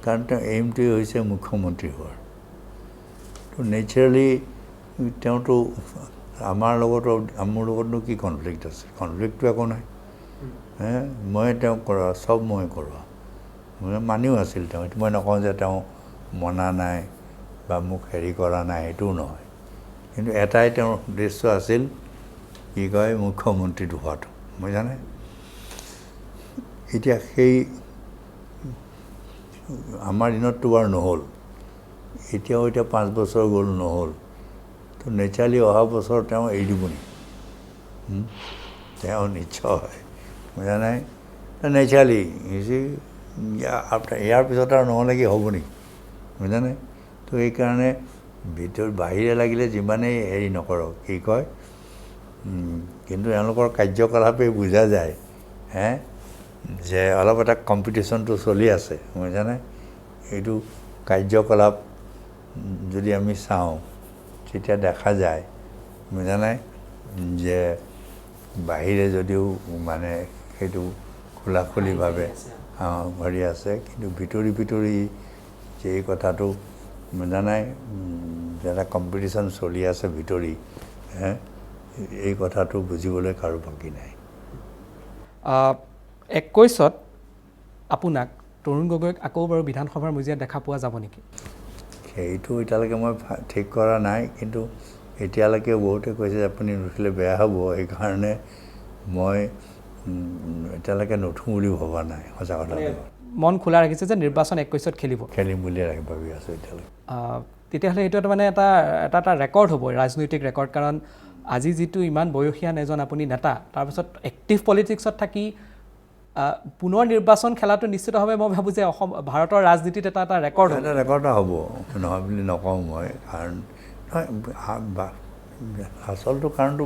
কাৰণ তেওঁ এইমটোৱে হৈছে মুখ্যমন্ত্ৰী হোৱাৰ তো নেচাৰেলি তেওঁতো মোৰ লগতনো কি কনফ্লিক্ট আছে কনফ্লিক্টটো একো নাই মই তেওঁ কৰা চব মই কৰোৱা মানিও আছিল তেওঁ এইটো মই নকওঁ যে তেওঁ মনা নাই বা মোক হেৰি কৰা নাই সেইটোও নহয় কিন্তু এটাই তেওঁৰ উদ্দেশ্য আছিল কি কয় মুখ্যমন্ত্ৰীটো হোৱাটো মই জানে এতিয়া সেই আমাৰ দিনততো বাৰু নহ'ল এতিয়া 5 বছৰ গ'ল নহ'ল তো নেচাৰলি অহা বছৰ তেওঁ এৰি দিবনি তেওঁ নিশ্চয় বুজা নাই নেচাৰলি ইয়াৰ পিছত আৰু নহ'লে কি হ'ব নেকি বুজা নাই তো এইকাৰণে বাহিৰে লাগিলে যিমানেই হেৰি নকৰক কি কয় কিন্তু এওঁলোকৰ কাৰ্যকলাপেই বুজা যায় যে অলপ এটা কম্পিটিশ্যনটো চলি আছে বুজা নাই এইটো কাৰ্যকলাপ যদি আমি চাওঁ তেতিয়া দেখা যায় বুজা নাই যে বাহিৰে যদিও মানে সেইটো খোলাখুলিভাৱে ভৰি আছে কিন্তু ভিতৰি যে এই কথাটো বুজা নাই যে এটা কম্পিটিশ্যন চলি আছে ভিতৰি এই কথাটো বুজিবলৈ কাৰো বাকী নাই 21ত আপোনাক তৰুণ গগৈক আকৌ বাৰু বিধানসভাৰ মজিয়াত দেখা পোৱা যাব নেকি সেইটো এতিয়ালৈকে মই ঠিক কৰা নাই কিন্তু এতিয়ালৈকে বহুতে কৈছে যে আপুনি নুঠিলে বেয়া হ'ব সেইকাৰণে মই এতিয়ালৈকে নুঠো বুলি ভবা নাই সঁচা কথা মন খোলা ৰাখিছে যে নিৰ্বাচন 21ত খেলিম বুলি ভাবি আছোঁ এতিয়ালৈকে তেতিয়াহ'লে এইটো মানে এটা ৰেকৰ্ড হ'ব ৰাজনৈতিক ৰেকৰ্ড কাৰণ আজি যিটো ইমান বয়সীয়ান এজন আপুনি নেতা তাৰপিছত এক্টিভ পলিটিক্সত থাকি পুনৰ নিৰ্বাচন খেলাটো নিশ্চিতভাৱে মই ভাবোঁ যে অসম ভাৰতৰ ৰাজনীতিত এটা ৰেকৰ্ড হ'ব নহয় বুলি নকওঁ মই কাৰণ আচলটো কাৰণটো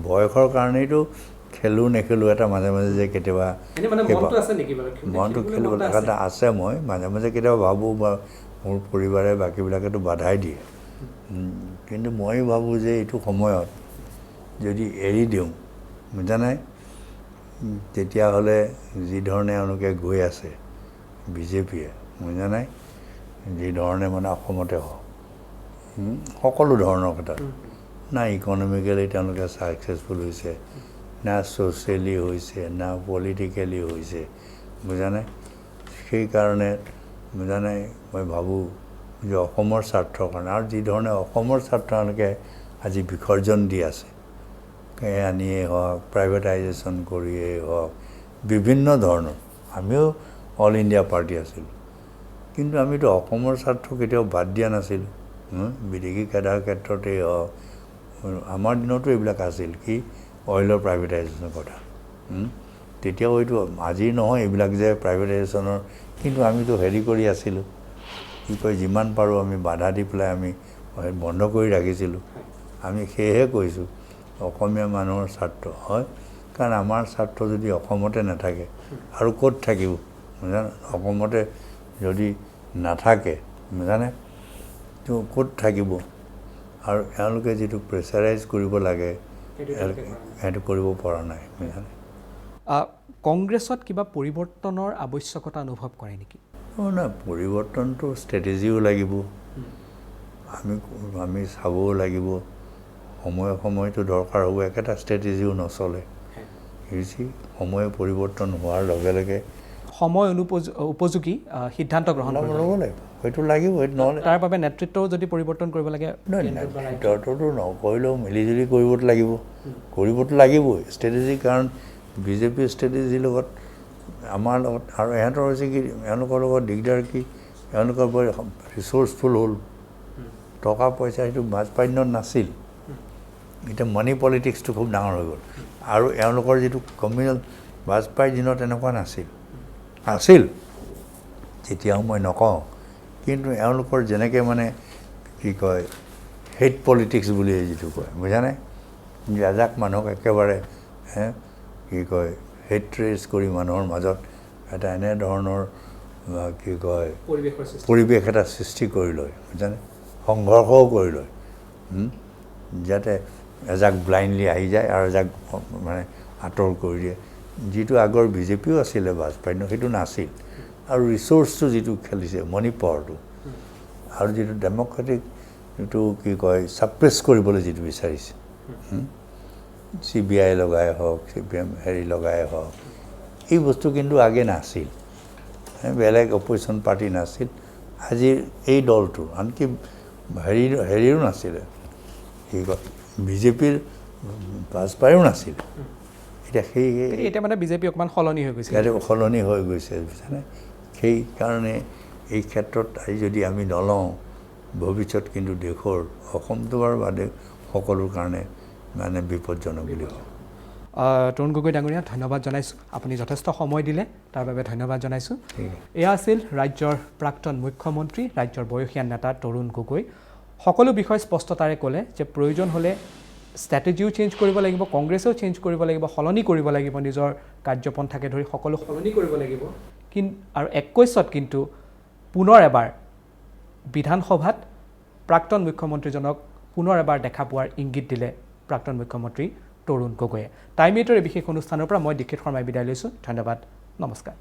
বয়সৰ কাৰণেইতো খেলোঁ নেখেলোঁ এটা মাজে মাজে যে কেতিয়াবা মনটো খেলিব লগা এটা আছে মই মাজে মাজে কেতিয়াবা ভাবোঁ বা মোৰ পৰিবাৰে বাকীবিলাকেতো বাধাই দিয়ে কিন্তু মই ভাবোঁ যে এইটো সময়ত যদি এৰি দিওঁ বুজা নাই তেতিয়াহ'লে যি ধৰণে এওঁলোকে গৈ আছে বিজেপিয়ে বুজা নাই যি ধৰণে মানে অসমতে হওক সকলো ধৰণৰ কথা না ইকনমিকেলি তেওঁলোকে ছাকচেছফুল হৈছে না ছ'চিয়েলি হৈছে না পলিটিকেলি হৈছে বুজা নাই সেইকাৰণে বুজা নাই মই ভাবোঁ যে অসমৰ স্বাৰ্থৰ কাৰণে আৰু যি ধৰণে অসমৰ স্বাৰ্থ তেওঁলোকে আজি বিসৰ্জন দি আছে আনিয়েই হওক প্ৰাইভেটাইজেশ্যন কৰিয়েই হওক বিভিন্ন ধৰণৰ আমিও অল ইণ্ডিয়া পাৰ্টি আছিলোঁ কিন্তু আমিতো অসমৰ স্বাৰ্থ কেতিয়াও বাদ দিয়া নাছিলোঁ বিদেশী খেদাৰ ক্ষেত্ৰতেই হওক আমাৰ দিনতো এইবিলাক আছিল কি অইলৰ প্ৰাইভেটাইজেশ্যনৰ কথা তেতিয়াও এইটো আজি নহয় এইবিলাক যে প্ৰাইভেটাইজেশ্যনৰ কিন্তু আমিতো হেৰি কৰি আছিলোঁ কি কয় যিমান পাৰোঁ আমি বাধা দি পেলাই আমি বন্ধ কৰি ৰাখিছিলোঁ আমি সেয়েহে কৈছোঁ অসমীয়া মানুহৰ স্বাৰ্থ হয় কাৰণ আমাৰ স্বাৰ্থ যদি অসমতে নাথাকে আৰু ক'ত থাকিব বুজানে অসমতে যদি নাথাকে বুজানে তো ক'ত থাকিব আৰু এওঁলোকে যিটো প্ৰেছাৰাইজ কৰিব লাগে সেইটো কৰিব পৰা নাই বুজানে কংগ্ৰেছত কিবা পৰিৱৰ্তনৰ আৱশ্যকতা অনুভৱ কৰে নেকি নাই পৰিৱৰ্তনটো ষ্ট্ৰেটেজিও লাগিব আমি চাবও লাগিব সময়তো দৰকাৰ হ'ব একেটা ষ্ট্ৰেটেজিও নচলে বুজিছি সময় পৰিৱৰ্তন হোৱাৰ লগে লগে সময় উপযোগী সিদ্ধান্ত গ্ৰহণ ল'ব লাগিব হয়তো লাগিব সেইটো নহ'লে তাৰ বাবে নেতৃত্বও যদি পৰিৱৰ্তন কৰিব লাগে নেতৃত্বটো নকৰিলেও মিলিজুলি কৰিবতো লাগিবই ষ্ট্ৰেটেজি কাৰণ বিজেপিৰ ষ্ট্ৰেটেজিৰ লগত আমাৰ লগত আৰু ইহঁতৰ হৈছে কি এওঁলোকৰ লগত দিগদাৰ কি এওঁলোকৰ বৰ ৰিচৰ্চফুল হ'ল টকা পইচা সেইটো বাজপেয়ীৰ দিনত নাছিল এতিয়া মানি পলিটিক্সটো খুব ডাঙৰ হৈ গ'ল আৰু এওঁলোকৰ যিটো কমিউনেল বাজপেয়ীৰ দিনত এনেকুৱা আছিল তেতিয়াও মই নকওঁ কিন্তু এওঁলোকৰ যেনেকৈ মানে কি কয় হেট পলিটিক্স বুলি যিটো কয় বুজানে এজাক মানুহক একেবাৰে কি কয় হেট্ৰেজ কৰি মানুহৰ মাজত এটা এনেধৰণৰ কি কয় পৰিৱেশ এটা সৃষ্টি কৰি লয় বুজানে সংঘৰ্ষও কৰি লয় যাতে এজাক ব্লাইণ্ডলি আহি যায় আৰু এজাক মানে আঁতৰ কৰি দিয়ে যিটো আগৰ বিজেপিও আছিলে বাজপেয়ী সেইটো নাছিল আৰু ৰিচৰ্চটো যিটো খেলিছে মানি পাৱাৰটো আৰু যিটো ডেম'ক্ৰেটিক যিটো কি কয় ছাপ্ৰেছ কৰিবলৈ যিটো বিচাৰিছে CBI লগাই হওক CPM হেৰি লগাই হওক এই বস্তু কিন্তু আগে নাছিল বেলেগ অপজিশ্যন পাৰ্টি নাছিল আজিৰ এই দলটো আনকি হেৰিও নাছিলে কি কয় বিজেপিৰ বাজপেয়ীও নাছিল এতিয়া মানে বিজেপি অকণমান সলনি হৈ গৈছে বুজিছানে সেইকাৰণে এই ক্ষেত্ৰত আজি যদি আমি নলওঁ ভৱিষ্যত কিন্তু দেশৰ অসমটো বাৰু বাদে সকলোৰ কাৰণে মানে বিপদজনক বুলি কওঁ। তৰুণ গগৈ ডাঙৰীয়া ধন্যবাদ জনাইছোঁ, আপুনি যথেষ্ট সময় দিলে তাৰ বাবে ধন্যবাদ জনাইছোঁ। ঠিক আছে। এয়া আছিল ৰাজ্যৰ প্ৰাক্তন মুখ্যমন্ত্ৰী, ৰাজ্যৰ বয়সীয়াল নেতা তৰুণ গগৈ। সকলো বিষয় স্পষ্টতাৰে ক'লে যে প্ৰয়োজন হ'লে ষ্ট্ৰেটেজিও চেঞ্জ কৰিব লাগিব, কংগ্ৰেছেও চেঞ্জ কৰিব লাগিব, সলনি কৰিব লাগিব, নিজৰ কাৰ্যপন্থাকে ধৰি সকলো সলনি কৰিব লাগিব। আৰু 21ত কিন্তু পুনৰ এবাৰ বিধানসভাত প্ৰাক্তন মুখ্যমন্ত্ৰীজনক পুনৰ এবাৰ দেখা পোৱাৰ ইংগিত দিলে প্ৰাক্তন মুখ্যমন্ত্ৰী তৰুণ গগৈয়ে। টাইম এইটৰ এই বিশেষ অনুষ্ঠানৰ পৰা মই দীক্ষিত শৰ্মাই বিদায় লৈছোঁ। ধন্যবাদ, নমস্কাৰ।